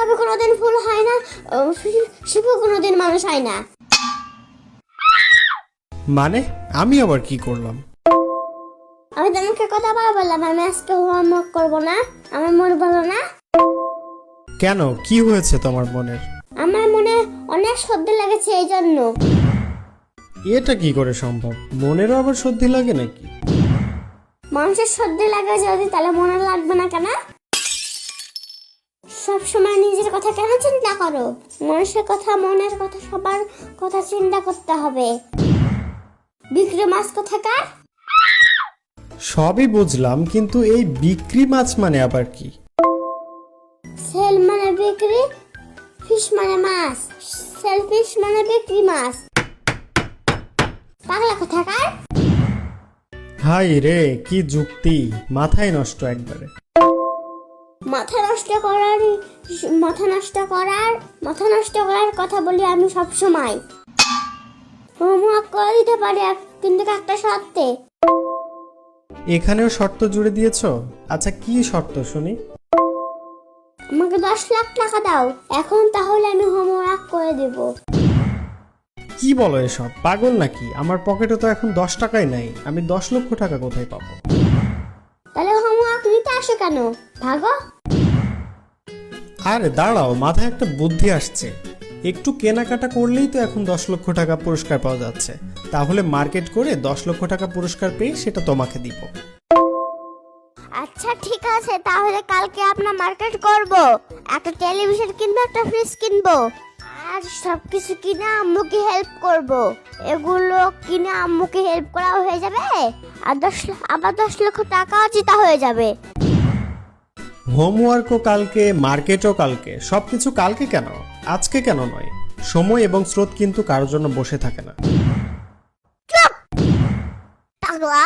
কবি কোনোদিন ফুল হয় না, শিবু কোনোদিন মানুষ হয় না। মানে আমি আবার কি করলাম? আমি তোমাকে কতবার বললাম আমি আজকে হোমওয়ার্ক করবো না, আমার মন ভালো না। কেন, কি হয়েছে তোমার মনের? আমার মনে অনেক সর্দি লেগেছে, এই জন্য। এটা কি করে সম্ভব? মনেরও আবার সর্দি লাগে নাকি? মানুষের সর্দি লাগে যদি, তাহলে মনে লাগবে না কেন? সব সময় নিজের কথা কেন চিন্তা করো? মানুষের কথা, মনের কথা, সবার কথা চিন্তা করতে হবে। বিক্রি মাছ কোথাকার? সবই বুঝলাম, কিন্তু এই বিক্রি মাছ মানে আবার কি? সেল মানে বিক্রি, ফিশ মানে মাছ, সেল ফিশ মানে বিক্রি মাছ। পাগলা কোথাকার? হাই রে, কি যুক্তি! মাথায় নষ্ট একবারে। মাথা নষ্ট করার মাথা নষ্ট করার কথা বলি আমি সব সময়। হোমওয়ার্ক করে দিতে পারি, কিন্তু একটা শর্তে। এখানেও শর্ত জুড়ে দিয়েছো? আচ্ছা, কি শর্ত শুনি? আমাকে 10 লাখ টাকা দাও এখন, তাহলে আমি হোমওয়ার্ক করে দেব। কি বলো এসব? পাগল নাকি? আমার পকেটে তো এখন 10 টাকাই নাই, আমি 10 লক্ষ টাকা কোথায় পাবো? তাহলে হোমওয়ার্ক নিতে আসো কেন? ভাগো। আরে দাঁড়াও, মাথায় একটা বুদ্ধি আসছে। একটু কেনাকাটা করলেই তো এখন 10 লক্ষ টাকা পুরস্কার পাওয়া যাচ্ছে। তাহলে মার্কেট করে 10 লক্ষ টাকা পুরস্কার পেয়ে সেটা তোমাকে দিব। আচ্ছা ঠিক আছে, তাহলে কালকে আপনার মার্কেট করব। একটা টেলিভিশন কিনবো, একটা ফ্রিজ কিনবো, আর সবকিছু কিনে আম্মুকে হেল্প করব। এগুলো কিনে আম্মুকে হেল্প করা হয়ে যাবে, আর আবার 10 লক্ষ টাকাও জিতা হয়ে যাবে। হোমওয়ার্কও কালকে, মার্কেটও কালকে, সবকিছু কালকে কেন? আজকে কেন নয়? সময় এবং স্রোত কিন্তু কারোর জন্য বসে থাকে না। পাগলা।